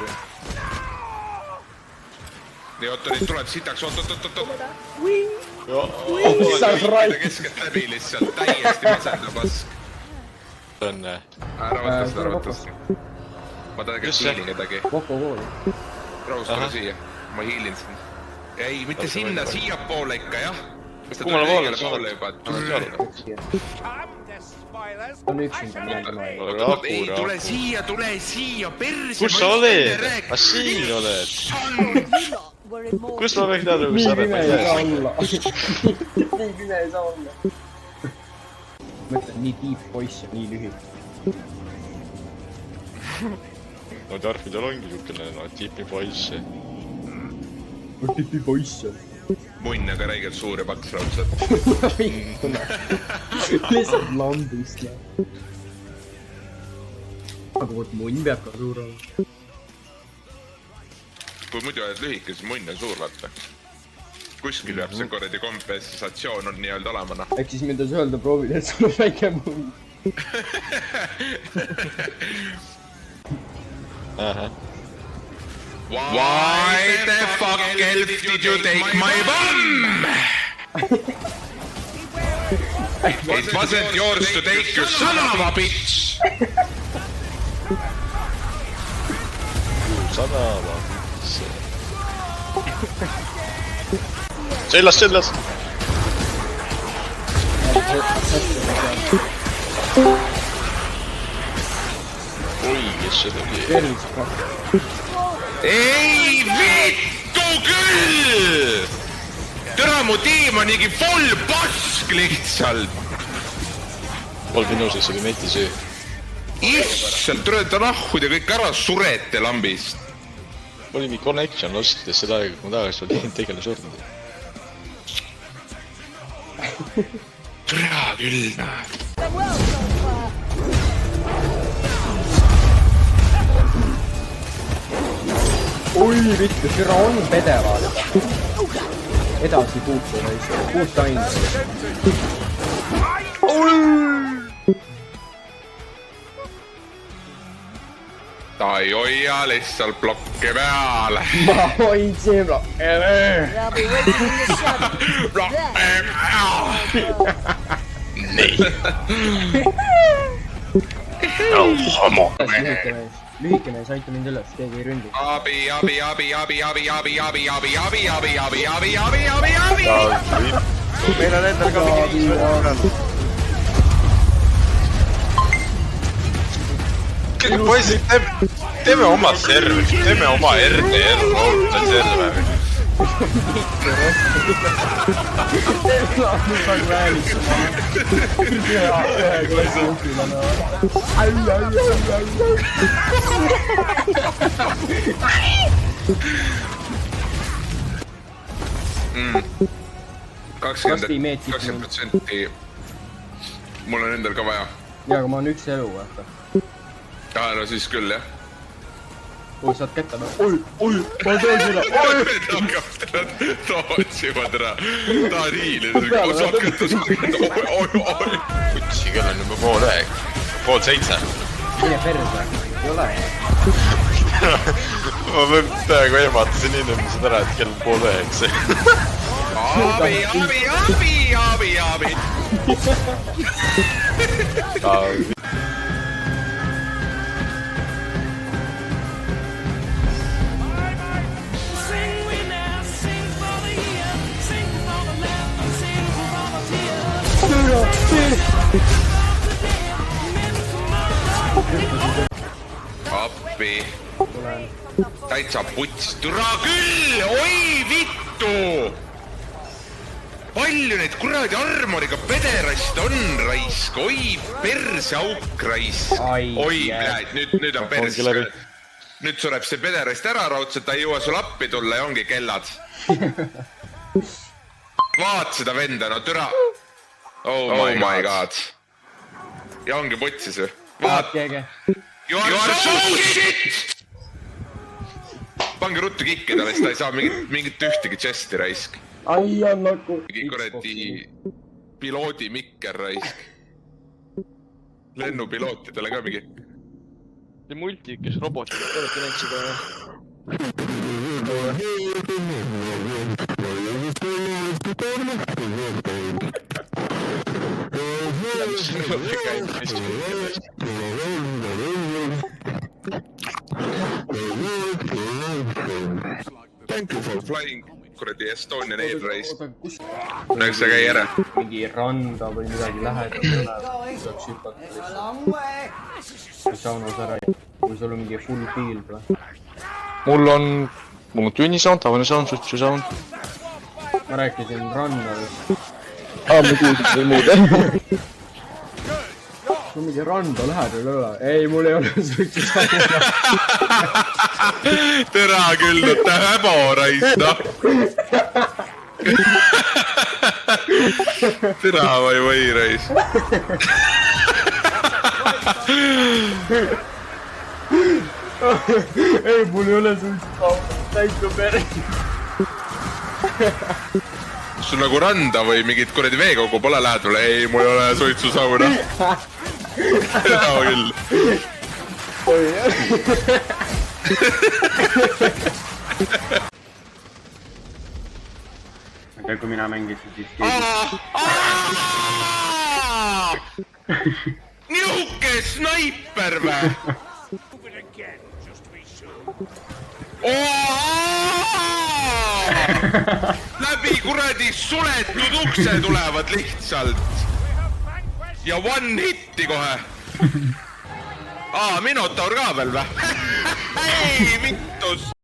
jooksu. Nii, oota, nüüd tuleb sitaks, oot. Right. Keskelt läbi lihtsalt, täiesti masenda pask. Õnne. Ära võtas. Ma tegelikult hiilin kedagi. Koko kooli. Rahus tule siia, ma hiilin sind. Ei, mitte sinna, siia poole ikka, jah. Kummale poole juba? On üksinda mõned. Ei, tule siia, perse. Kus sa oled? A siin oled? Kus ma võin teada, kus sa oled? Nii pime ei saa olla. Nii pime ei saa olla. Mõtlen, nii tiip poiss ja nii lühik. No Darfidel ongi niisugune, no tiipi poiss. Tipi poiss on. Munn, aga räigelt suur ja paks raudselt. Lihtsalt lambist. Aga vot munn peab ka suur olla. Kui muidu oled lühike, siis munn on suur, vaata. Kuskil peab see korredi kompensatsioon on nii-öelda olema, noh. Ehk siis mida sa öelda proovid, et sul on väike munn. Why the fuck elf did you take my bomb? It wasn't yours to take, you son of a bitch! Sanava bitch. Sellas! Oi, kes see tegi? Tervis. Ei vittu küll! Türa mu tiim on niigi full pask lihtsalt! Polnud minu sees oli meti söö. Issand, tulete nahkud ja kõik ära surete lambist. Oli mingi connection ostes seda aega, kui ma tagasi olin tegele surnud. Türa küll, näed. Oi, vittu, süra on pederad. Edasi puutu naisi. Puutu ainult. Ta ei hoia lihtsalt blokke peale. Ma hoidsin blokke Lühike mees, aita mind üles, keegi ei ründi. Abi. Meil on endal ka mingi kõik poisid, teeme oma server, teeme oma RDR roota server. Kasti meetrit. 20%. Mul on endal ka vaja. Jaa, aga ma on üks elu, vaata. Aa, no siis küll, jah. Oi, saad kätte või? Oi, ma teen seda. Ta otsima täna. Ta riilis. Saab kätte. Oi. Kutsi, kell on juba 6:30. Mine perse. Ei ole. Ma peaaegu ehmatasin inimesed ära, et kell on 8:30. Abi. Appi. Täitsa puts. Türa küll! Oi vittu! Palju neid kuradi armoriga pederast on raisk. Oi perse auk raisk. Oi, nüüd on perse. Nüüd sureb see pederast ära raudselt, ta ei jõua sul appi tulla ja ongi kellad. Vaat seda venda, no türa. Oh my god. Ja ongi putsis või? Vaat. You are so shit! Pange ruttu kikke talle, siis ta ei saa mingit ühtegi chesti raisk. Ai, on nagu... Mingi kuradi piloodi mikker raisk. Lennupilootidele ka mingi... see multi, kes robotid, te olete näinud seda Thank you for flying, kuradi Estonian Air Race. kus Näeks sa käi ära. mingi randa või midagi lähedal tuleb, saaks hüpata lihtsalt. saunas ära, kui sul on mingi full field või? mul on tunnisound, tavaline sound, suitsusound. ma rääkisin rannadest. ma kuulsin seda muud. sul mingi randa lähedal ei ole? ei, mul ei ole suitsusauna. Tere küll, no ta häbo raisk, noh. Tere vai raisk. ei, mul ei ole suitsusauna, täitsa perse. Sul nagu randa või mingit kuradi veekogu pole lähedal? Ei, mul ei ole suitsusauna. Tere küll. aga kui mina mängisin, siis Niuke snaiper vä? Läbi kuradi suletud ukse tulevad lihtsalt. Ja one hitti kohe. Minotaur ka veel vä? Ei, vittus.